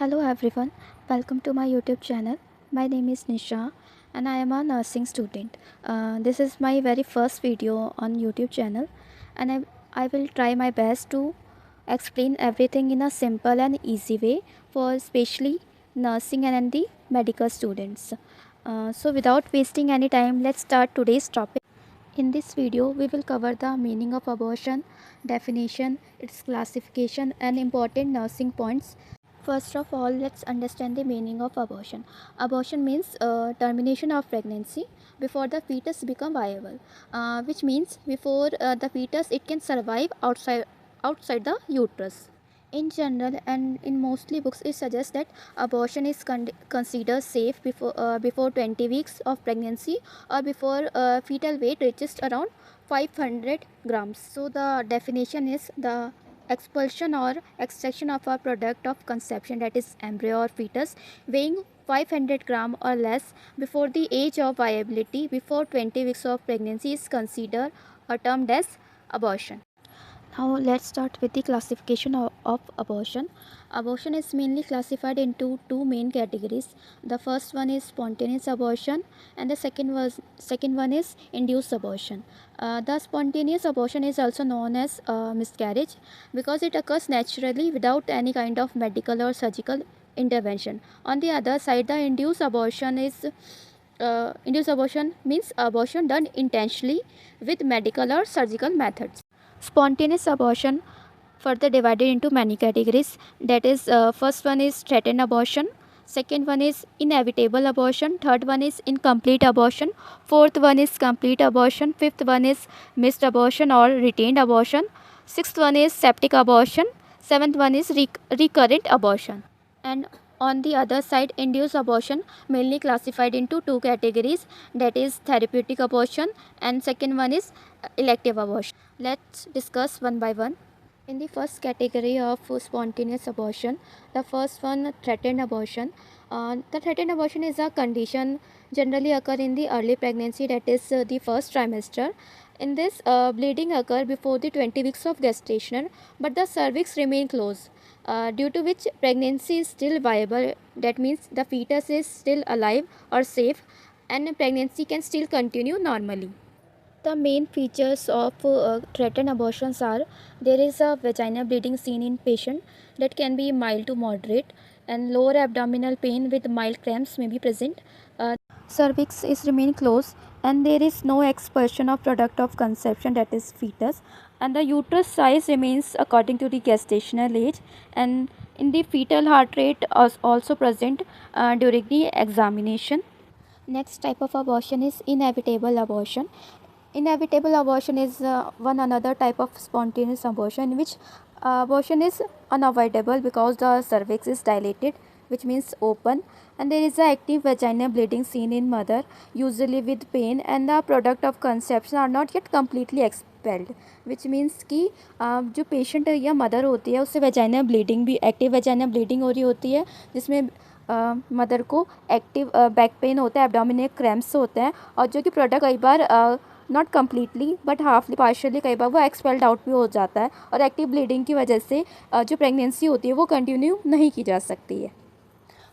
Hello everyone, welcome to my YouTube channel. My name is Nisha and I am a nursing student. This is my very first video on YouTube channel and I will try my best to explain everything in a simple and easy way for especially nursing and the medical students. So without wasting any time, let's start today's topic. In this video, we will cover the meaning of abortion, definition, its classification and important nursing points. First of all, let's understand the meaning of abortion. Abortion means termination of pregnancy before the fetus become viable, which means before the fetus it can survive outside the uterus. In general and in mostly books, it suggests that abortion is considered safe before 20 weeks of pregnancy or before fetal weight reaches around 500 grams. So the definition is the expulsion or extraction of a product of conception, that is embryo or fetus, weighing 500 gram or less before the age of viability before 20 weeks of pregnancy is considered or termed as abortion. Now let's start with the classification of abortion. Abortion is mainly classified into two main categories. The first one is spontaneous abortion and the second one is induced abortion. The spontaneous abortion is also known as miscarriage because it occurs naturally without any kind of medical or surgical intervention. On the other side, the induced abortion means abortion done intentionally with medical or surgical methods. Spontaneous abortion further divided into many categories, that is first one is threatened abortion, second one is inevitable abortion, third one is incomplete abortion, fourth one is complete abortion, fifth one is missed abortion or retained abortion, sixth one is septic abortion, seventh one is recurrent abortion. And on the other side, induced abortion mainly classified into two categories, that is therapeutic abortion and second one is elective abortion. Let's discuss one by one. In the first category of spontaneous abortion, the first one, threatened abortion. The threatened abortion is a condition generally occur in the early pregnancy, that is the first trimester. In this, bleeding occur before the 20 weeks of gestation, but the cervix remain closed, due to which pregnancy is still viable. That means the fetus is still alive or safe, and pregnancy can still continue normally. The main features of threatened abortions are there is a vaginal bleeding seen in patient that can be mild to moderate, and lower abdominal pain with mild cramps may be present. Cervix is remain closed and there is no expulsion of product of conception, that is fetus, and the uterus size remains according to the gestational age, and in the fetal heart rate is also present during the examination. Next type of abortion is inevitable abortion. Inevitable abortion is one another type of spontaneous abortion in which abortion is unavoidable because the cervix is dilated, which means open, and there is a active vaginal bleeding seen in mother, usually with pain, and the product of conception are not yet completely expelled, which means कि जो patient या mother होती है उससे vaginal bleeding भी, active vaginal bleeding हो रही होती है, जिसमें मदर को एक्टिव बैक पेन होता है, एब्डोमिनल क्रैम्प्स होते हैं, और जो कि प्रोडक्ट कई बार नॉट कम्प्लीटली बट हाफली पार्शियली कई बार वो एक्सपेल्ड आउट भी हो जाता है, और एक्टिव ब्लीडिंग की वजह से जो प्रेगनेंसी होती है वो कंटिन्यू नहीं की जा सकती है.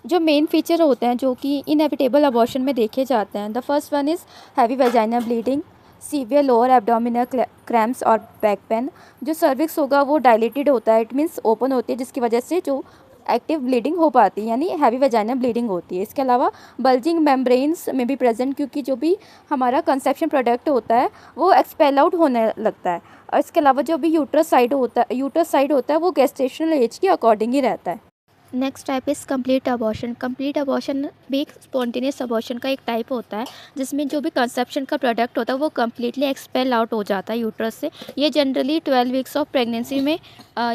जो मेन फीचर होते हैं जो कि इनएविटेबल अबॉर्शन में देखे जाते हैं, the first one is heavy vaginal bleeding, severe lower abdominal cramps और बैक पेन. जो सर्विक्स होगा वो डायलेटेड होता है, इट मीन्स ओपन होती है, जिसकी वजह से जो एक्टिव ब्लीडिंग हो पाती है, यानी हैवी वेजाइनल ब्लीडिंग होती है. इसके अलावा बल्जिंग मेम्ब्रेन्स में भी प्रेजेंट, क्योंकि जो भी हमारा कंसेप्शन प्रोडक्ट होता है वो एक्सपेल आउट होने लगता है. और इसके अलावा जो भी यूट्रस साइड होता है वो गेस्टेशनल एज के अकॉर्डिंग ही रहता है. Next type is complete abortion. Complete abortion भी स्पॉन्टेनियस अबॉर्शन का एक टाइप होता है जिसमें जो भी कंसेप्शन का प्रोडक्ट होता है वो कम्प्लीटली एक्सपेल आउट हो जाता है यूट्रस से. ये जनरली 12 वीक्स ऑफ प्रेगनेंसी में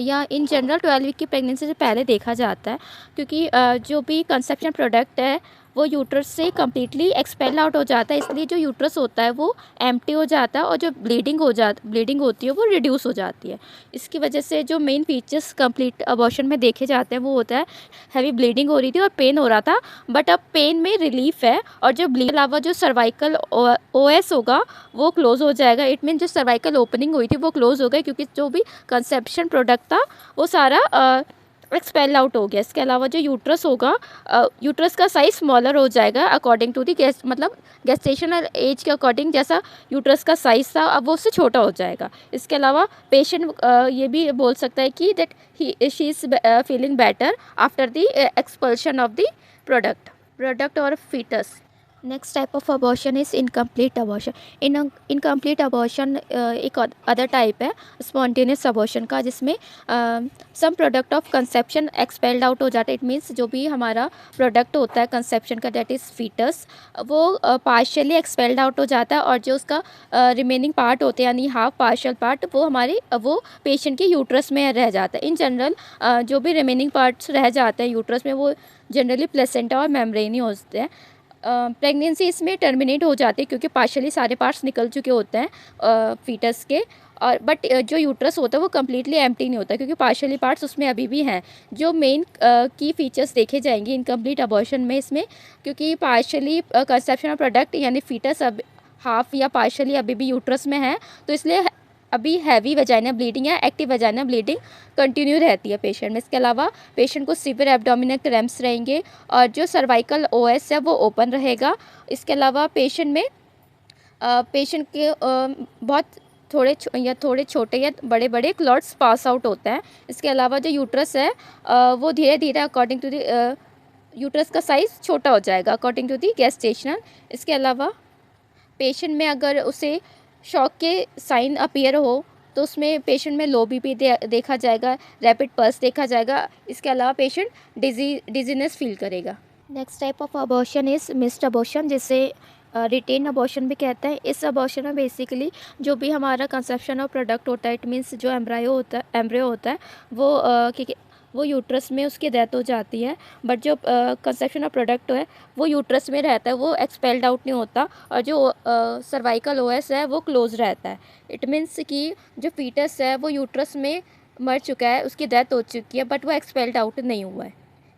या इन जनरल 12 वीक की प्रेगनेंसी से पहले देखा जाता है, क्योंकि जो भी कंसेप्शन प्रोडक्ट है वो यूट्रस से कम्प्लीटली एक्सपेल आउट हो जाता है, इसलिए जो यूट्रस होता है वो एम्प्टी हो जाता है और जो ब्लीडिंग होती है वो रिड्यूस हो जाती है. इसकी वजह से जो मेन फीचर्स कंप्लीट अबॉर्शन में देखे जाते हैं वो होता है हैवी ब्लीडिंग हो रही थी और पेन हो रहा था, बट अब पेन में रिलीफ है, और जो ब्लीड अलावा जो सर्वाइकल ओएस होगा वो क्लोज हो जाएगा. इट मीन जो सर्वाइकल ओपनिंग हुई थी वो क्लोज हो गई, क्योंकि जो भी कंसेप्शन प्रोडक्ट था वो सारा एक्सपेल आउट हो गया। इसके अलावा जो यूट्रस होगा, यूट्रस का साइज स्मॉलर हो जाएगा अकॉर्डिंग टू दी मतलब गेस्टेशनल एज के अकॉर्डिंग, जैसा यूट्रस का साइज था अब वो उससे छोटा हो जाएगा। इसके अलावा पेशेंट ये भी बोल सकता है कि that she is feeling better after the expulsion of the product और foetus. Next type of abortion is incomplete abortion. Incomplete abortion एक अदर टाइप है स्पॉन्टेनियस अबॉर्शन का, जिसमें some product of conception expelled out हो जाता है। It means जो भी हमारा प्रोडक्ट होता है कंसेप्शन का, दैट इज़ फीटस, वो पार्शियली एक्सपेल्ड आउट हो जाता है, और जो उसका रिमेनिंग पार्ट होते हैं यानी हाफ पार्शियल पार्ट, वो पेशेंट के यूट्रस में रह जाता है। इन जनरल जो भी रिमेनिंग पार्ट्स रह जाते हैं यूट्रस में, वो जनरली प्लेसेंटा और मेम्ब्रेन ही होते हैं। प्रेगनेंसी इसमें टर्मिनेट हो जाती है क्योंकि पार्शियली सारे पार्ट्स निकल चुके होते हैं फीटस के, और बट जो यूट्रस होता है वो कम्प्लीटली एम्प्टी नहीं होता क्योंकि पार्शियली पार्ट्स उसमें अभी भी हैं। जो मेन की फीचर्स देखे जाएंगे इनकम्प्लीट अबॉर्शन में इसमें, क्योंकि पार्शियली कंसेप्शन ऑफ प्रोडक्ट यानी फीटस अब हाफ या पार्शियली अभी भी यूट्रस में है, तो इसलिए अभी हैवी वजाइना ब्लीडिंग या एक्टिव वजाइना ब्लीडिंग कंटिन्यू रहती है पेशेंट में। इसके अलावा पेशेंट को सीवियर एब्डोमिनल क्रैम्प्स रहेंगे और जो सर्वाइकल ओएस है वो ओपन रहेगा। इसके अलावा पेशेंट के बहुत थोड़े छोटे या बड़े बड़े क्लॉट्स पास आउट होते हैं। इसके अलावा जो यूट्रस है वो धीरे धीरे अकॉर्डिंग टू द यूट्रस का साइज़ छोटा हो जाएगा अकॉर्डिंग टू दी गेस्टेशनल। इसके अलावा पेशेंट में अगर उसे शॉक के साइन अपीयर हो तो उसमें पेशेंट में लो बीपी देखा जाएगा, रैपिड पल्स देखा जाएगा। इसके अलावा पेशेंट डिजीनेस फील करेगा। Next type of abortion is missed abortion, जिसे रिटेन अबॉर्शन भी कहते हैं। इस अबॉर्शन में बेसिकली जो भी हमारा कंसेप्शन ऑफ प्रोडक्ट होता है, इट मीन्स जो एम्ब्रियो होता है वो यूट्रस में उसकी डेथ हो जाती है, बट जो कंसेप्शन ऑफ प्रोडक्ट है वो यूट्रस में रहता है, वो एक्सपेल्ड आउट नहीं होता, और जो सर्वाइकल ओएस है वो क्लोज रहता है। इट मीन्स कि जो फीटस है वो यूट्रस में मर चुका है, उसकी डेथ हो चुकी है, बट वो एक्सपेल्ड आउट नहीं हुआ है।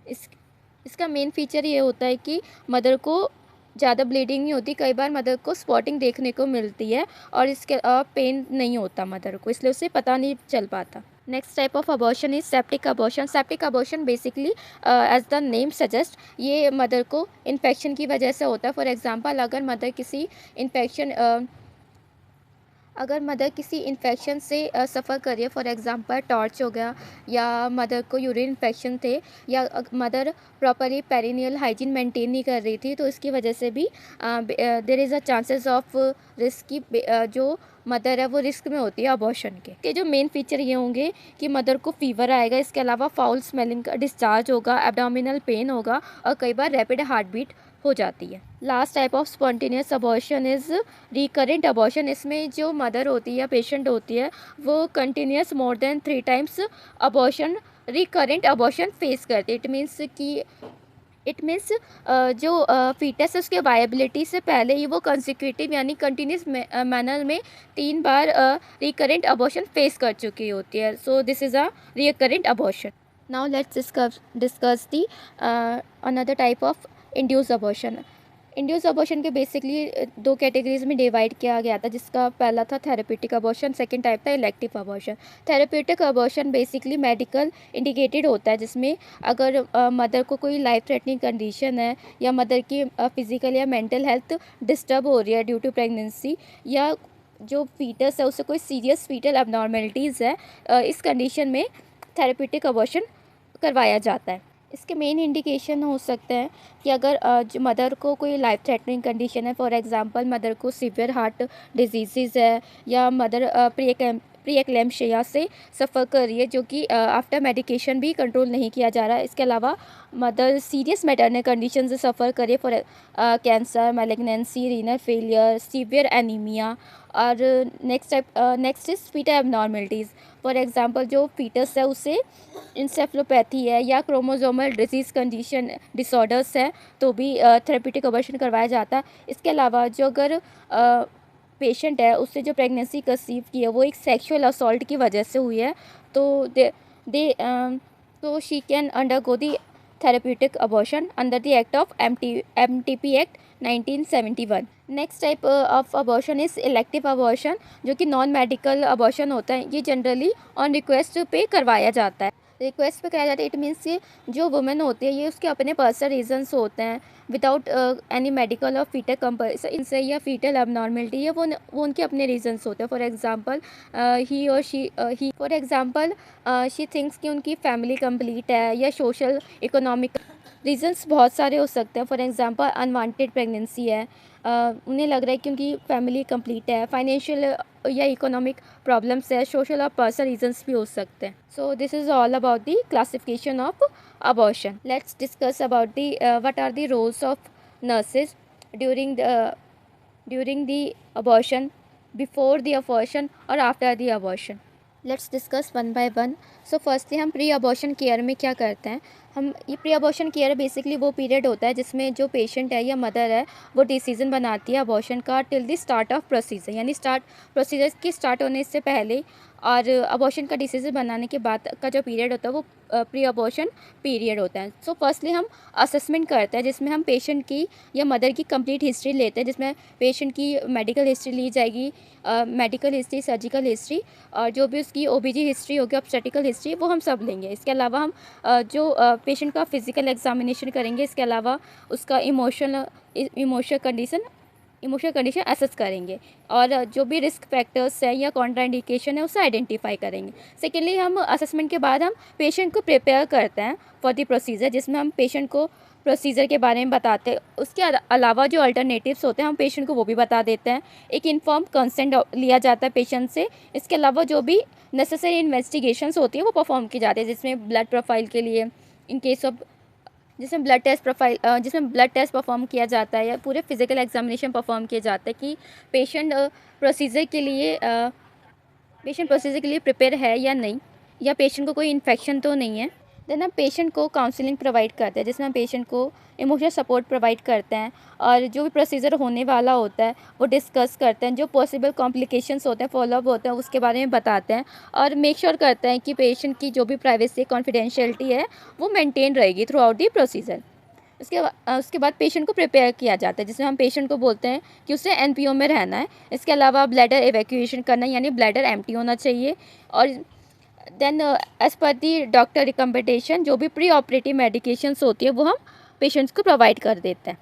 इसका मेन फीचर ये होता है कि मदर को ज़्यादा ब्लीडिंग नहीं होती, कई बार मदर को स्पॉटिंग देखने को मिलती है और इसके पेन नहीं होता मदर को, इसलिए उसे पता नहीं चल पाता। Next type of abortion is septic abortion. Septic abortion basically as the name suggest ये मदर को इन्फेक्शन की वजह से होता है। फॉर एग्जांपल अगर मदर किसी इन्फेक्शन से सफ़र कर रही है, फॉर एग्जांपल टॉर्च हो गया, या मदर को यूरिन इन्फेक्शन थे, या mother properly perineal hygiene maintain नहीं कर रही थी, तो इसकी वजह से भी there is a chances of risk की जो मदर है वो रिस्क में होती है अबॉर्शन के। जो मेन फीचर ये होंगे कि मदर को फीवर आएगा, इसके अलावा फाउल स्मेलिंग का डिस्चार्ज होगा, एब्डोमिनल पेन होगा, और कई बार रैपिड हार्ट बीट हो जाती है। Last type of spontaneous abortion is recurrent abortion. इसमें जो मदर होती है, पेशेंट होती है, वो continuous more than 3 times abortion recurrent abortion face करती है। इट मीन्स जो फीटस है उसके वायबिलिटी से पहले ही वो कंसेक्यूटिव यानी कंटिन्यूस मैनर में 3 बार रिकरेंट अबॉर्शन फेस कर चुकी होती है। So this is a recurrent abortion. Now let's discuss the another type of induce abortion. Induce abortion के बेसिकली 2 कैटेगरीज में डिवाइड किया गया था, जिसका पहला था थेरेप्यूटिक अबॉर्शन, सेकंड टाइप था elective abortion. Therapeutic abortion basically medical indicated होता है, जिसमें अगर मदर को कोई लाइफ थ्रेटनिंग कंडीशन है, या मदर की फिजिकल या मेंटल हेल्थ डिस्टर्ब हो रही है ड्यू टू प्रेगनेंसी, या जो फीटस है उससे कोई सीरियस फीटल एबनॉर्मेलिटीज़ है, इस कंडीशन में थेरेप्यूटिक अबॉर्शन करवाया जाता है। इसके मेन इंडिकेशन हो सकते हैं कि अगर जो मदर को कोई लाइफ थ्रेटनिंग कंडीशन है, फॉर एग्जांपल मदर को सीवियर हार्ट डिजीज़ है, या मदर प्री एक्लेम्शिया से सफ़र कर रही है जो कि आफ्टर मेडिकेशन भी कंट्रोल नहीं किया जा रहा है। इसके अलावा मदर सीरियस मैटरनल कंडीशन से सफ़र कर रही है, for cancer, malignancy, renal failure, severe anaemia, और next is foetal abnormalities. For example जो फीटस है उसे इंसेफ्लोपैथी है या क्रोमोसोमल डिजीज़ कंडीशन डिसऑर्डर्स है, तो भी थेरेप्यूटिक अबॉर्शन करवाया जाता है। इसके अलावा जो अगर पेशेंट है उससे जो प्रेगनेंसी कंसीव की है वो एक सेक्सुअल असॉल्ट की वजह से हुई है, तो she can undergo the therapeutic abortion under the act of MTP act 1971। Next type of abortion is elective abortion, जो कि नॉन मेडिकल अबॉर्शन होता है। ये जनरली ऑन रिक्वेस्ट पे करवाया जाता है। रिक्वेस्ट पे कहा जाता है, इट मीन्स ये जो वुमेन होती है ये उसके अपने पर्सनल रीजंस होते हैं विदाउट एनी मेडिकल और फीटल कंपल्सन इनसे या फीटल अबनॉर्मलिटी है, वो उनके अपने रीजंस होते हैं। फॉर एग्जांपल ही और ही फॉर एग्जांपल शी थिंक्स कि उनकी फैमिली कंप्लीट है, या सोशल इकोनॉमिक रीजंस बहुत सारे हो सकते हैं। फॉर एग्जांपल अनवांटेड प्रेगनेंसी है, उन्हें लग रहा है कि उनकी फैमिली कंप्लीट है, फाइनेंशियल या इकोनॉमिक प्रॉब्लम्स है, सोशल और पर्सनल रीजंस भी हो सकते हैं। So this is all about the classification of abortion. Let's discuss about the what are the roles of nurses during the abortion, before the abortion or after the abortion. Let's discuss one by one. So firstly हम pre abortion care में क्या करते हैं। हम ये pre abortion care basically वो period होता है जिसमें जो पेशेंट है या मदर है वो डिसीजन बनाती है अबॉर्शन का till the start of procedure, यानी प्रोसीजर के स्टार्ट होने से पहले और अबॉर्शन का डिसीजन बनाने के बाद का जो पीरियड होता है वो प्री अबॉर्शन पीरियड होता है। सो फर्स्टली हम असेसमेंट करते हैं जिसमें हम पेशेंट की या मदर की कंप्लीट हिस्ट्री लेते हैं, जिसमें पेशेंट की मेडिकल हिस्ट्री ली जाएगी, मेडिकल हिस्ट्री, सर्जिकल हिस्ट्री और जो भी उसकी ओबीजी हिस्ट्री होगी, ऑब्स्टेटिकल हिस्ट्री, वो हम सब लेंगे। इसके अलावा हम जो पेशेंट का फिजिकल एग्जामिनेशन करेंगे। इसके अलावा उसका इमोशनल कंडीशन असेस करेंगे और जो भी रिस्क फैक्टर्स है या कॉन्ट्राइंडिकेशन है उसे आइडेंटिफाई करेंगे। सेकेंडली हम असेसमेंट के बाद हम पेशेंट को प्रिपेयर करते हैं फॉर द प्रोसीजर, जिसमें हम पेशेंट को प्रोसीजर के बारे में बताते हैं। उसके अलावा जो अल्टरनेटिव्स होते हैं हम पेशेंट को वो भी बता देते हैं। एक इन्फॉर्म कंसेंट लिया जाता है पेशेंट से। इसके अलावा जो भी नेसेसरी इन्वेस्टिगेशंस होती है वो परफॉर्म की जाती है, जिसमें ब्लड प्रोफाइल के लिए इन केस ऑफ जिसमें ब्लड टेस्ट परफॉर्म किया जाता है या पूरे फिजिकल एग्जामिनेशन परफॉर्म किए जाते हैं कि पेशेंट प्रोसीजर के लिए प्रिपेयर है या नहीं, या पेशेंट को कोई इन्फेक्शन तो नहीं है। देन हम पेशेंट को काउंसलिंग प्रोवाइड करते हैं, जिसमें हम पेशेंट को इमोशनल सपोर्ट प्रोवाइड करते हैं और जो भी प्रोसीजर होने वाला होता है वो डिस्कस करते हैं। जो पॉसिबल कॉम्प्लिकेशंस होते हैं, फॉलोअप होते हैं, उसके बारे में बताते हैं और मेक श्योर करते हैं कि पेशेंट की जो भी प्राइवेसी कॉन्फिडेंशियलिटी है वो मेंटेन रहेगी थ्रू आउट दी प्रोसीजर। उसके बाद पेशेंट को प्रिपेयर किया जाता है, जिसमें हम पेशेंट को बोलते हैं कि उसे एनपीओ में रहना है। इसके अलावा ब्लैडर एवैक्यूएशन करना, यानी ब्लैडर एम्प्टी होना चाहिए। और देन एज़ पर दी डॉक्टर रिकमेंडेशन जो भी प्री ऑपरेटिव मेडिकेशंस होती है वो हम पेशेंट्स को प्रोवाइड कर देते हैं।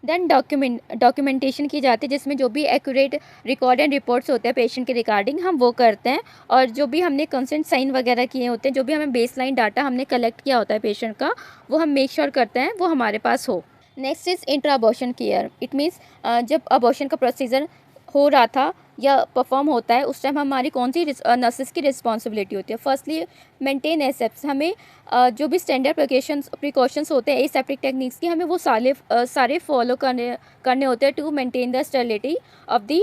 देन डॉक्यूमेंटेशन की जाती है, जिसमें जो भी एक्यूरेट रिकॉर्ड एंड रिपोर्ट्स होते हैं पेशेंट के रिगार्डिंग हम वो करते हैं। और जो भी हमने कंसेंट साइन वगैरह किए होते हैं, जो भी हमें बेसलाइन डाटा हमने कलेक्ट किया होता है पेशेंट का, वो हम मेक श्योर करते हैं वो हमारे पास हो। Next is intra abortion care. It means जब अबॉर्शन का प्रोसीजर हो रहा था या परफॉर्म होता है उस टाइम हमारी कौन सी नर्सेस की रिस्पॉन्सिबिलिटी होती है। फर्स्टली मेंटेन एसेप्स, हमें जो भी स्टैंडर्ड प्रिकॉशंस होते हैं एसेप्टिक टेक्निक्स की, हमें वो सारे फॉलो करने होते हैं to maintain the sterility of the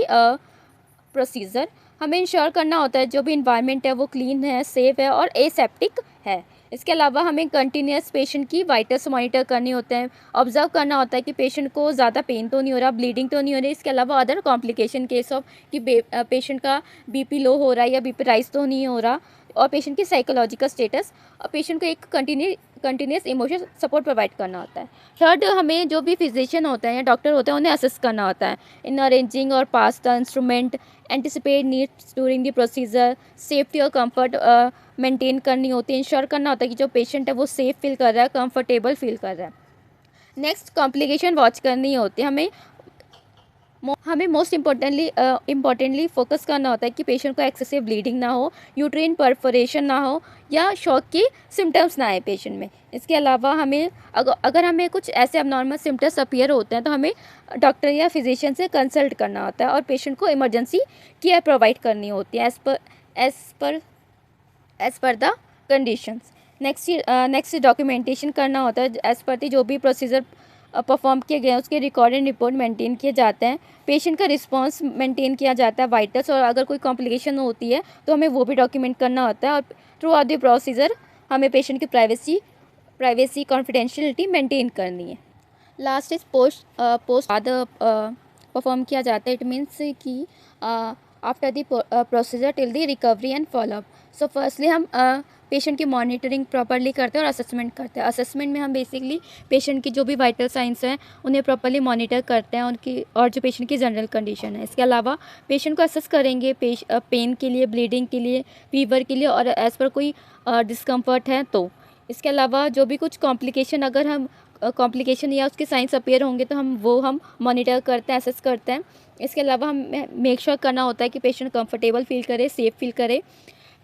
procedure. हमें इंश्योर करना होता है जो भी इन्वायरमेंट है वो क्लीन है, सेफ है और एसेप्टिक है। इसके अलावा हमें कंटिन्यूस पेशेंट की वाइटल्स मॉनिटर करने होते हैं, ऑब्जर्व करना होता है कि पेशेंट को ज़्यादा पेन तो नहीं हो रहा, ब्लीडिंग तो नहीं हो रही। इसके अलावा अदर कॉम्प्लिकेशन केस ऑफ कि पेशेंट का बीपी लो हो रहा है या बीपी राइज तो नहीं हो रहा, और पेशेंट की साइकोलॉजिकल स्टेटस, और पेशेंट को एक कंटिन्यूस इमोशनल सपोर्ट प्रोवाइड करना होता है। थर्ड, हमें जो भी फिजिशियन होते हैं या डॉक्टर होते हैं उन्हें असिस्ट करना होता है इन अरेंजिंग और pass the instrument, anticipate needs during the procedure, safety और कंफर्ट मेंटेन करनी होती है, इंश्योर करना होता है कि जो पेशेंट है वो सेफ फील कर रहा है, कंफर्टेबल फील कर रहा है। नेक्स्ट, कॉम्प्लिकेशन वॉच करनी होती है। हमें मोस्ट इम्पॉर्टेंटली फोकस करना होता है कि पेशेंट को एक्सेसिव ब्लीडिंग ना हो, यूट्राइन परफोरेशन ना हो या शॉक के सिम्टम्स ना आए पेशेंट में। इसके अलावा हमें अगर हमें कुछ ऐसे अबनॉर्मल सिम्टम्स अपीयर होते हैं तो हमें डॉक्टर या फिजिशियन से कंसल्ट करना होता है और पेशेंट को इमरजेंसी केयर प्रोवाइड करनी होती है as per the conditions. Next documentation करना होता है एज़ पर दी जो भी प्रोसीजर परफॉर्म किए गए हैं उसके रिकॉर्ड एंड रिपोर्ट मेंटेन किए जाते हैं। पेशेंट का रिस्पांस मेंटेन किया जाता है, वाइटल्स, और अगर कोई कॉम्प्लिकेशन होती है तो हमें वो भी डॉक्यूमेंट करना होता है। और थ्रू आउट द प्रोसीजर हमें पेशेंट की प्राइवेसी कॉन्फिडेंशियलिटी मेंटेन करनी है। लास्ट इज पोस्ट बाद परफॉर्म किया जाता है। इट मीन्स कि after the procedure till the recovery and follow up. So firstly हम पेशेंट की मॉनिटरिंग प्रॉपर्ली करते हैं और असेसमेंट करते हैं। असेसमेंट में हम बेसिकली पेशेंट की जो भी वाइटल साइंस हैं उन्हें प्रॉपर्ली मॉनिटर करते हैं, उनकी और जो पेशेंट की जनरल कंडीशन है। इसके अलावा पेशेंट को असेस करेंगे पेन के लिए, ब्लीडिंग के लिए, फीवर के लिए, और एज़ पर कोई डिस्कम्फर्ट है तो। इसके अलावा जो भी कुछ कॉम्प्लिकेशन, अगर हम कॉम्प्लिकेशन या उसके साइंस अपीयर होंगे तो हम मॉनिटर करते हैं, असेस करते हैं। इसके अलावा हम मेक श्योर करना होता है कि पेशेंट कंफर्टेबल फील करे, सेफ़ फील करे।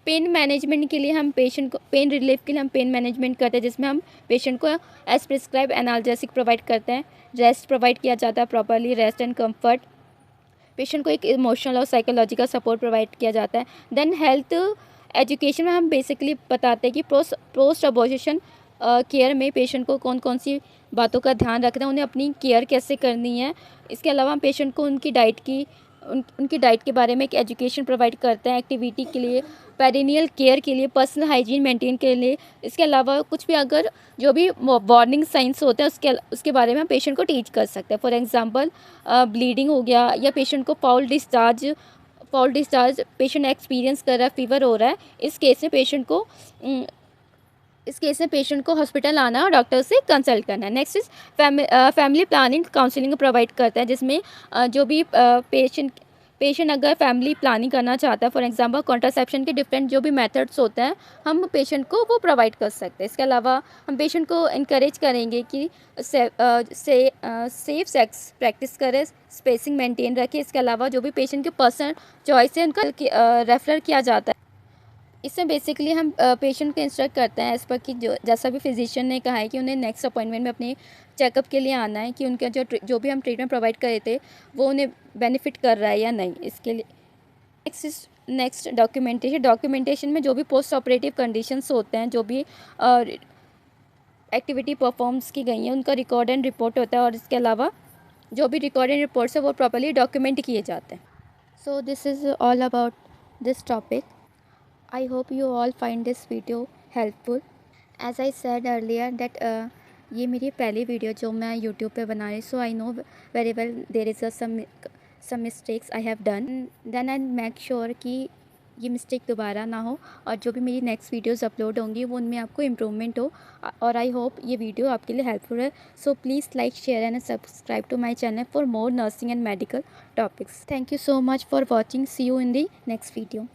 पेन मैनेजमेंट के लिए हम पेशेंट को, पेन रिलीफ के लिए हम पेन मैनेजमेंट करते हैं, जिसमें हम पेशेंट को एज प्रिस्क्राइब एनाल्जेसिक प्रोवाइड करते हैं। रेस्ट प्रोवाइड किया जाता है properly, rest and comfort. Patient को एक इमोशनल और साइकोलॉजिकल सपोर्ट प्रोवाइड किया जाता है। देन हेल्थ एजुकेशन में हम बेसिकली बताते हैं कि पोस्ट अबॉर्शन केयर में पेशेंट को कौन कौन सी बातों का ध्यान रखना है, उन्हें अपनी केयर कैसे करनी है। इसके अलावा हम पेशेंट को उनकी डाइट के बारे में एक एजुकेशन प्रोवाइड करते हैं, एक्टिविटी के लिए, पेरिनियल केयर के लिए, पर्सनल हाइजीन मेंटेन के लिए। इसके अलावा कुछ भी अगर जो भी वार्निंग साइंस होते हैं उसके बारे में हम पेशेंट को टीच कर सकते हैं। फॉर एग्जांपल ब्लीडिंग हो गया, या पेशेंट को फाउल डिस्चार्ज पेशेंट एक्सपीरियंस कर रहा है, फीवर हो रहा है, इस केस में पेशेंट को हॉस्पिटल आना और डॉक्टर से कंसल्ट करना है। Next is family planning counselling provide करता है, जिसमें जो भी पेशेंट अगर फैमिली प्लानिंग करना चाहता है, फॉर एग्जांपल कॉन्ट्रासेप्शन के डिफरेंट जो भी मेथड्स होते हैं हम पेशेंट को वो प्रोवाइड कर सकते हैं। इसके अलावा हम पेशेंट को इनकरेज करेंगे कि सेफ सेक्स प्रैक्टिस करें, स्पेसिंग मेंटेन रखें। इसके अलावा जो भी पेशेंट के पर्सनल चॉइस है उनका रेफर किया जाता है। इसमें बेसिकली हम पेशेंट को इंस्ट्रक्ट करते हैं एज पर कि जैसा भी फिजिशियन ने कहा है कि उन्हें नेक्स्ट अपॉइंटमेंट में अपने चेकअप के लिए आना है, कि उनका जो भी हम ट्रीटमेंट प्रोवाइड करे थे वो उन्हें बेनिफिट कर रहा है या नहीं। इसके लिए नेक्स्ट डॉक्यूमेंटेशन में जो भी पोस्ट ऑपरेटिव कंडीशंस होते हैं, जो भी एक्टिविटी परफॉर्म्स की गई हैं उनका रिकॉर्ड एंड रिपोर्ट होता है, और इसके अलावा जो भी रिकॉर्ड एंड रिपोर्ट्स है वो प्रॉपर्ली डॉक्यूमेंट किए जाते हैं। So this is all about this topic. I hope you all find this video helpful. As I said earlier that ये मेरी पहली वीडियो जो मैं YouTube पे बना रही, so I know very well there is some mistakes I have done. Then I make sure कि ये मिस्टेक दोबारा ना हो, और जो भी मेरी नेक्स्ट वीडियोस अपलोड होंगी वो उनमें आपको इम्प्रूवमेंट हो, और आई होप ये वीडियो आपके लिए हेल्पफुल है. So please like, share and subscribe to my channel for more nursing and medical topics. Thank you so much for watching. See you in the next video.